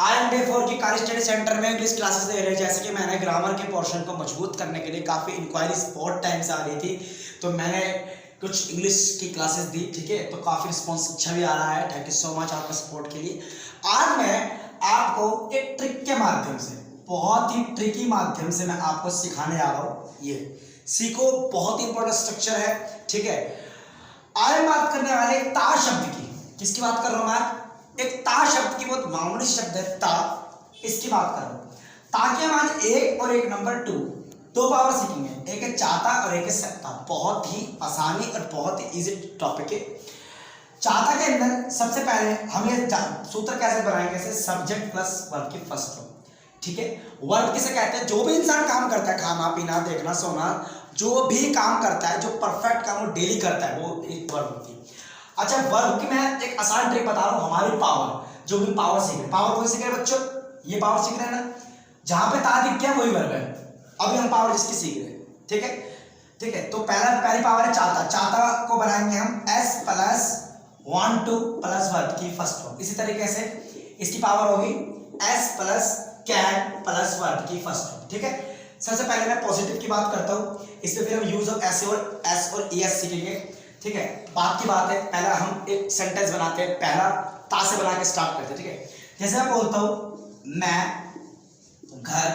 I am day 4 की car study centre में English classes दे रहे हैं। जैसे कि मैंने ग्रामर के पोर्शन को मजबूत करने के लिए काफ़ी इंक्वायरीज बहुत टाइम से आ रही थी, तो मैंने कुछ इंग्लिश की क्लासेस दी। ठीक है, तो काफ़ी रिस्पॉन्स अच्छा भी आ रहा है। थैंक यू सो मच आपका सपोर्ट के लिए। आज मैं आपको एक ट्रिक के माध्यम से, बहुत ही ट्रिकी माध्यम से मैं आपको सिखाने आ रहा हूँ। ये सीखो, बहुत ही इंपॉर्टेंट स्ट्रक्चर है। ठीक है, आज हम बात करने वाले एक ता शब्द की। किसकी बात कर रहा हूँ मैं? एक ता शब्द की, बहुत मामूली शब्द है ता, इसकी बात कर रहा हूँ। ता के मान एक और एक नंबर 2, दो पावर सीखेंगे। एक है चाहता और एक है सकता। बहुत ही आसानी और बहुत ही इजी टॉपिक है। चाहता के अंदर सबसे पहले हम ये सूत्र कैसे बनाएंगे? जैसे सब्जेक्ट प्लस वर्ब की फर्स्ट फॉर्म। ठीक है, वर्ब किसे कहते हैं? जो भी इंसान काम करता है, खाना पीना देखना सोना, जो भी काम करता है, जो परफेक्ट काम वो डेली करता है, वो एक वर्ब होती है। अच्छा, वर्ब की मैं एक आसान ट्रिक बता रहा हूँ। हमारी पावर, जो भी पावर सीख रहे, पावर कौन सीख रहे हैं बच्चों? ये पावर सीख रहे हैं ना, जहां पे ता दिख गया वही वर्ब है। अभी हम पावर जिसकी सीख रहे हैं। ठीक है, ठीक है, तो पहली पावर है चाहता। चाहता को बनाएंगे हम s प्लस 1 2 प्लस वर्ब की फर्स्ट फॉर्म। इसी तरीके से इसकी पावर होगी s plus can plus verb की फर्स्ट फॉर्म। ठीक है, सबसे पहले मैं पॉजिटिव की बात करता हूँ। इसमें फिर हम यूज ऑफ एस और es सीखेंगे। ठीक है, बात की बात है, पहला हम एक सेंटेंस बनाते हैं, पहला ता से बना के स्टार्ट करते हैं। ठीक है, जैसे मैं बोलता हूं मैं घर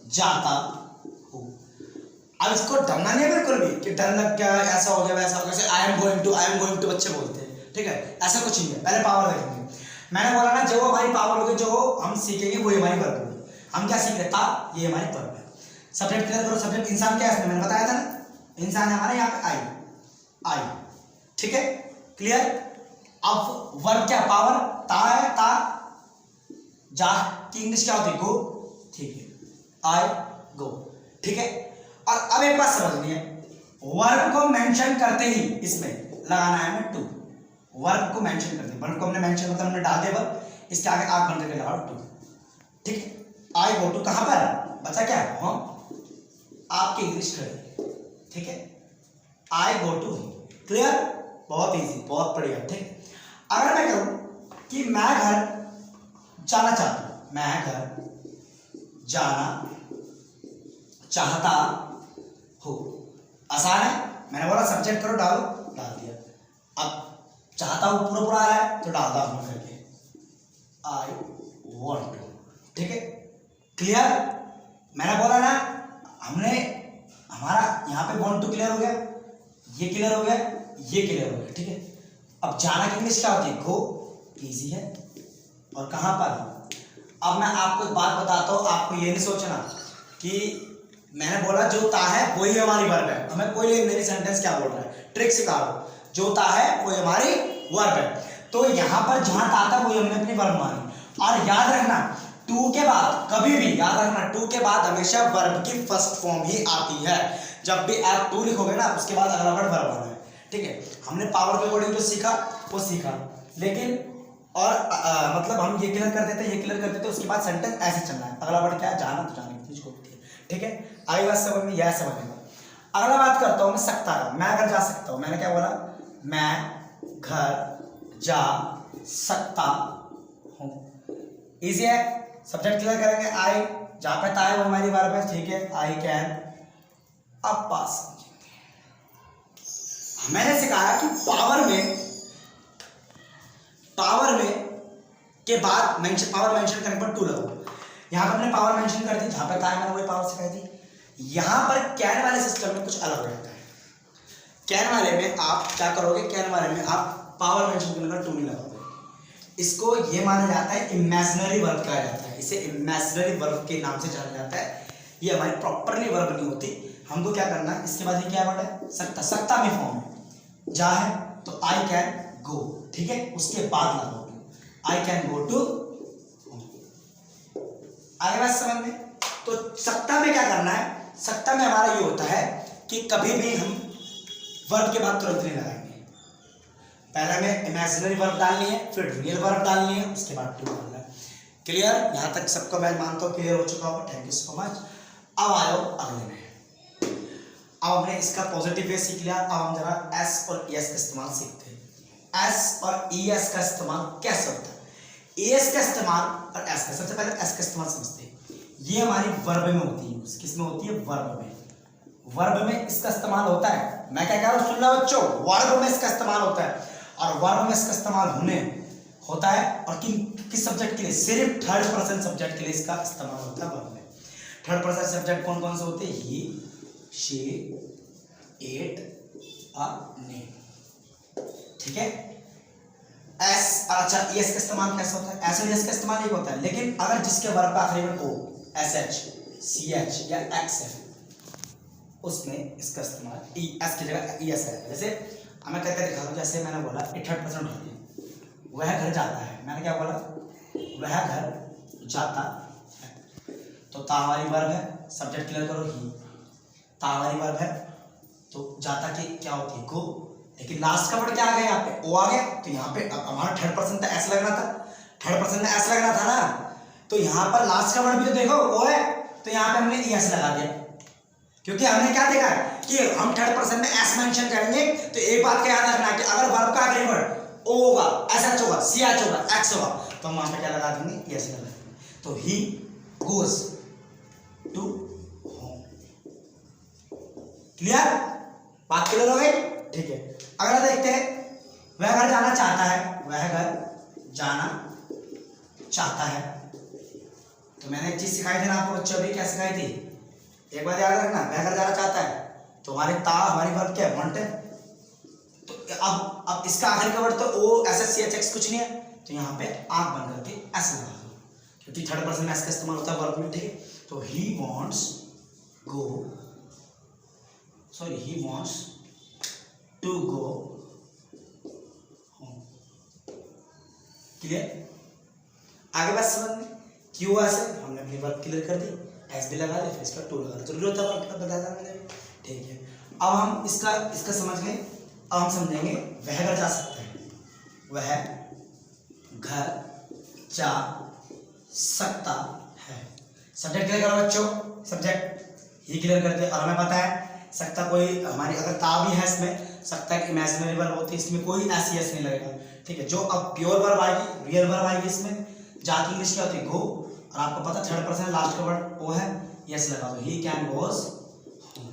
जाता हूं। अब इसको डरना नहीं है बिल्कुल भी कि डर लग गया, ऐसा हो गया वैसा हो गया। जैसे आई एम गोइंग टू बच्चे बोलते हैं। ठीक है, ऐसा कुछ नहीं है। पहले पावर देखेंगे। मैंने बोला ना, जो हमारी पावर होगी, जो हम सीखेंगे वो हमारी वर्ब होगी। हम क्या सीख रहे था? ये हमारी वर्ब है। सब्जेक्ट क्लियर करो। सब्जेक्ट इंसान क्या है? मैंने बताया था ना, इंसान है हमारे यहाँ पे आई। ठीक है, क्लियर। अब वर्ब क्या? पावर ता है। ता जा की इंग्लिश क्या होती है? गो। ठीक है, आई गो। ठीक है, और अब एक बात समझनी है, वर्ब को मेंशन करते ही इसमें लगाना है हमें टू। वर्ब को मेंशन करते, वर्ब को हमने मेंशन मतलब हमने डाल दिया वर्ब, इसके आगे आग बन करके लगाओ टू। ठीक है, आई गो टू कहां पर बचा? क्या है? आपकी इंग्लिश खड़ी। ठीक है, आई गो टू। क्लियर, बहुत इजी, बहुत बढ़िया। ठीक, अगर मैं कहूं कि मैं घर जाना चाहता हूं, मैं घर जाना चाहता हूं, आसान है। मैंने बोला सब्जेक्ट करो, डालो, डाल दिया। अब चाहता हूं पूरा पूरा आ रहा है तो डाल दो आपने करके आई वॉन्ट टू। ठीक है, क्लियर। मैंने बोला ना, हमने हमारा यहाँ पे वॉन्ट टू क्लियर हो गया, ये क्लियर हो गया, ये क्लियर हो गया। ठीक है, अब जाना की इंग्लिश क्या होती है? गो। इजी है। और कहां पर? अब मैं आपको एक बात बताता हूं, आपको ये नहीं सोचना कि मैंने बोला जो ता है वही हमारी वर्ब है। हमें कोई मेरी सेंटेंस क्या बोल रहा है, ट्रिक सिखा रहा हूं। जो ता है वही हमारी वर्ब है। तो यहां पर जहां ता था वही हमने अपनी वर्ब मानी। और याद रखना, टू के बाद कभी भी याद रखना, टू के बाद हमेशा वर्ब की फर्स्ट फॉर्म ही आती है। जब भी आप टू लिखोगे ना, उसके बाद अगला वर्ड वर्ब आना है। ठीक है, हमने पावर के अकॉर्डिंग जो सीखा वो सीखा, लेकिन और मतलब हम ये क्लियर कर देते, ये क्लियर कर देते, उसके बाद सेंटेंस ऐसे चलना है। अगला वर्ड क्या है? जाना, तो जाने की चीज को। ठीक है, आगे बात समझ में, यह समझेगा। अगला बात करता हूं मैं सकता का। मैं अगर जा सकता हूं, मैंने क्या बोला? मैं घर जा सकता हूं। इजी है। सब्जेक्ट क्लियर करेंगे, आई, जहां पे ता है वो हमारी वर्ब है। ठीक है, आई कैन। अब पास मैंने सिखाया कि पावर में के बाद मेंशन, पावर मेंशन करने पर टू लगाओ। यहां पर हमने पावर मेंशन कर दी, जहां पर था मैंने वही पावर सिखाई थी। यहां पर कैन वाले सिस्टम में कुछ अलग रहता है। कैन वाले में आप क्या करोगे? कैन वाले में आप पावर मेंशन करने पर टू नहीं लगाओगे। इसको ये माना जाता है इमेजिनरी वर्ब कहा जाता है। इसे इमेजिनरी वर्ब के नाम से जाना जाता है। ये हमारी प्रॉपरली वर्ब नहीं होती। हमको क्या करना है? इसके बाद ये क्या वर्ड है? सकता। सकता में फॉर्म है, जा है तो आई कैन गो। ठीक है, उसके बाद लगाओ आई कैन गो टू। आगे बात समझ में? तो सकता में क्या करना है? सकता में हमारा ये होता है कि कभी भी हम वर्ब के बाद तुरंत नहीं लगाएंगे। पहले हमें इमेजिनरी वर्ब डालनी है, फिर रियल वर्ब डालनी है, उसके बाद टू डालना है। क्लियर? यहां तक सबको मैं मानता हूं क्लियर हो चुका होगा। Thank you so much. अब आओ अगले में। अब हमने इसका पॉजिटिव वे सीख लिया। अब हम जरा एस और एस का इस्तेमाल सीखते हैं। एस और ई एस का इस्तेमाल कैसे होता है? एस का इस्तेमाल और एस का, सबसे पहले एस का इस्तेमाल समझते हैं। ये हमारी वर्ब में होती है, किस में होती है? वर्ब में। वर्ब में इसका इस्तेमाल होता है। मैं क्या कह रहा हूँ, सुन लो बच्चों, वर्ब में इसका इस्तेमाल होता है। और वर्ब में इसका इस्तेमाल होता है और किस सब्जेक्ट के लिए? सिर्फ थर्ड पर्सन सब्जेक्ट के लिए इसका इस्तेमाल होता है वर्ब में। थर्ड पर्सन सब्जेक्ट कौन कौन से होते हैं? ही, शी, इट और ने, ठीक है। एस, अच्छा एस का इस्तेमाल कैसे होता है? एस और एस का इस्तेमाल एक होता है, लेकिन अगर जिसके वर्ब का आखिरी में ओ, एस एच, सी एच या एक्स है, उसमें इसका इस्तेमाल ई, एस की जगह ई एस है। जैसे मैं करके दिखा दूं, जैसे मैंने बोला ये थर्ड पर्सन होती है, वह घर जाता है। मैंने क्या बोला? वह घर जाता है। तो ता वाली वर्ब है, सब्जेक्ट क्लियर करो, ही। ता वाली वर्ब है तो जाता की क्या होती है? गो। लेकिन लास्ट का वर्ड क्या आ गया? यहाँ पे ओ आ गया। तो यहाँ पे हमारा थर्ड पर्सन तो एस लगना था, थर्ड पर्सन में एस लगना था ना, तो यहाँ पर लास्ट का वर्ड भी तो देखो ओ है, तो यहाँ पे हमने ई एस लगा दिया, क्योंकि हमने क्या देखा है कि हम थर्ड पर्सन में एस मेंशन करेंगे। तो एक बात का याद रखना कि अगर वर्ब का आखिरी वर्ड ओ होगा, एस एच होगा, सी एच होगा, एक्स होगा, तो हम वहां पे क्या लगा देंगे? एस लगा देंगे। तो he goes to home. Clear? बात क्लियर हो गई? ठीक है। अगला देखते हैं, वह घर जाना चाहता है। वह घर जाना चाहता है। तो मैंने एक चीज सिखाई थी ना आपको बच्चों, अभी क्या सिखाई थी? एक बात याद रखना, वह घर जाना चाहता है तो हमारी ता, हमारी वर्ब क्या है? वांट है। तो अब इसका आखिरी का वर्ड तो O, S S, C H, X कुछ नहीं है, तो यहाँ पे आंख बंद करके एस लगा दो, क्योंकि थर्ड पर्सन में एस का इस्तेमाल होता है वर्ब में, ठीक है। तो he wants go, sorry he wants to go home. Clear? आगे बात समझ में? क्यों ऐसे? हमने अपनी वर्ब क्लियर कर दी, एस भी लगा दे, फिर इस पर टू लगा दे, जरूरत है वर्ब का बताया मैंने, ठीक है। अब हम इसका समझ गए। अब हम समझेंगे वह घर जा सकता है। वह घर जा सकता है। सब्जेक्ट क्लियर करो बच्चों, सब्जेक्ट ही क्लियर कर दे। और हमें पता है सकता कोई हमारी अगर ता भी है इसमें, सकता एक इमेजिनरी वर्ब होती है, इसमें कोई एस एस नहीं लगेगा, ठीक है। जो अब प्योर वर्ब आएगी, रियल वर्ब आएगी इसमें, जाके इंग्लिश क्या होती है? गो। और आपको पता थर्ड पर्सन लास्ट का वर्ड ओ है, यस लगा दो, ही कैन गोज होम,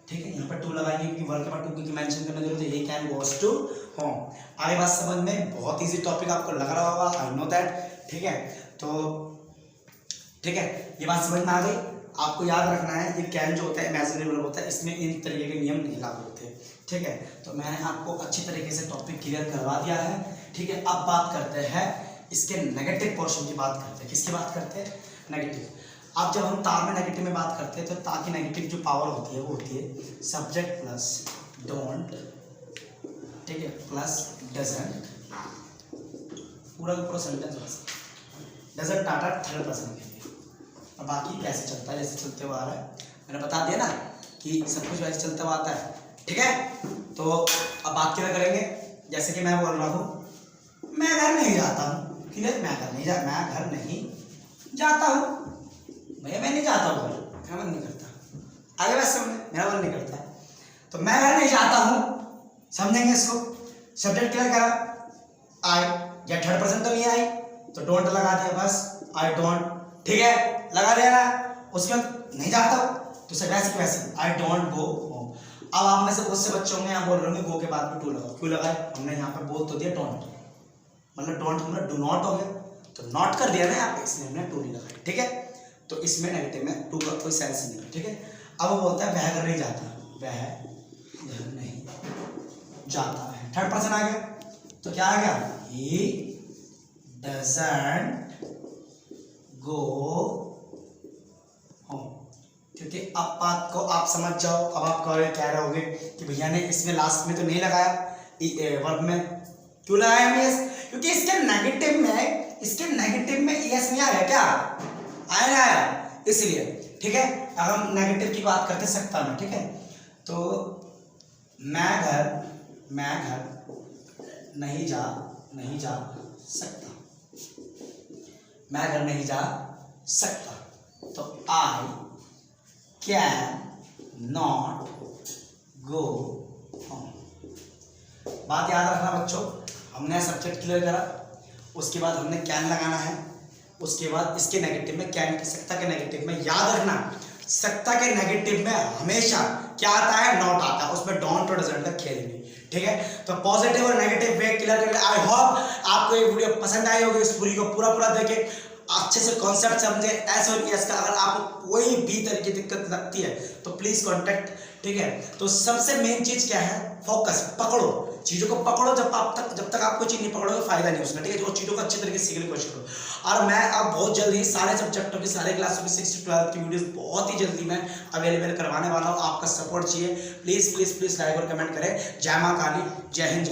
ठीक है। यहाँ पर टू लगाएंगे क्योंकि वर्ब के बाद टू की मेंशन करने की जरूरत है, he can goes to home. आगे बात समझ में? बहुत इजी टॉपिक आपको लग रहा होगा, आई नो दैट, ठीक है। तो ठीक है, ये बात समझ में आ गई। आपको याद रखना है ये कैन जो होता है इमेजिनरी वर्ब होता है, इसमें इन तरीके के नियम नहीं लागू होते, ठीक है। तो मैंने आपको अच्छी तरीके से टॉपिक क्लियर करवा दिया है, ठीक है। अब बात करते हैं इसके नेगेटिव पोर्शन की बात करते हैं। किसकी बात करते हैं? नेगेटिव। अब जब हम ता में नेगेटिव में बात करते हैं तो ता की नेगेटिव जो पावर होती है वो होती है सब्जेक्ट प्लस डोंट, ठीक है, प्लस डजंट, पूरा का पूरा सेंटेंस बस डजंट टाटा थर्ड पर्सन के लिए। और बाकी कैसे चलता है जैसे चलते हुआ आ रहा है, मैंने बता दिया ना कि सब कुछ वैसे चलता हुआ आता है, ठीक है। तो अब बात क्या करेंगे, जैसे कि मैं बोल रहा हूँ मैं घर नहीं जाता हूँ, क्लियर? मैं घर नहीं जाता हूँ भैया, मैं नहीं जाता हूँ घर, मेरा मन नहीं करता। आगे बात समझ, मेरा मन नहीं करता, तो मैं घर नहीं जाता हूँ, समझेंगे इसको। सब्जेक्ट क्लियर करा, आई, या थर्ड पर्सन तो नहीं आई तो डोंट लगा दिया, बस आई डोंट, ठीक है, लगा दिया ना। उसमें नहीं जाता हूँ तो वैसे की वैसे आई डोंट गो होम। अब आप में से बहुत से बच्चों में यहाँ बोल रहे होंगे गो के बाद में टू लगाओ, क्यों लगाए? हमने यहाँ पे बोल तो दिया डोंट, मतलब डोंट हमारा डू नॉट हो गया, तो नॉट कर दिया ना यहाँ पे, इसलिए हमने टू नहीं लगाया, ठीक है। तो इसमें नेगेटिव में टू का कोई सेंस नहीं है, ठीक है। अब वो बोलता है वह घर नहीं जाता, वह घर नहीं जाता है, थर्ड पर्सन आ गया, तो क्या आ गया? ही डजंट गो होम, क्योंकि अब बात को आप समझ जाओ। अब आप कह रहे होगे कि भैया ने इसमें लास्ट में तो नहीं लगाया वर्ब में, क्यों लगाया हम यस? क्योंकि इसके नेगेटिव में यस नहीं आया, क्या आया ना आया, इसलिए, ठीक है। अब हम नेगेटिव की बात करते सकता में, ठीक है। तो मैं घर नहीं जा सकता, मैं घर नहीं जा सकता, तो I can not go home. बात याद रखना बच्चों, हमने सब्जेक्ट क्लियर करा, उसके बाद हमने कैन लगाना है, उसके बाद इसके नेगेटिव में कैन की सत्ता के नेगेटिव में याद रखना सत्ता के नेगेटिव में हमेशा क्या आता है, नॉट आता है, उसमें डोंट और डजंट का खेल नहीं। ठीक है, तो पॉजिटिव और नेगेटिव वे क्लियर कर। आई होप आपको ये वीडियो पसंद आई होगी, इस पूरी को पूरा देखे, अच्छे से कॉन्सेप्ट समझे एस और एस का। अगर आपको कोई भी तरह की दिक्कत लगती है तो प्लीज कॉन्टेक्ट। ठीक है, तो सबसे मेन चीज क्या है, फोकस, पकड़ो चीजों को, पकड़ो। जब तक आप कोई चीज नहीं पकड़ोगे फायदा नहीं उसका। ठीक है, जो चीजों को अच्छी तरीके से सीखने की कोशिश करो। और मैं अब बहुत जल्दी सारे सब्जेक्टों की, सारे क्लासों की 6 से 12 की वीडियोस बहुत ही जल्दी मैं अवेलेबल करवाने वाला हूँ। आपका सपोर्ट चाहिए, प्लीज प्लीज प्लीज लाइक और कमेंट करें। जय मां काली, जय हिंद।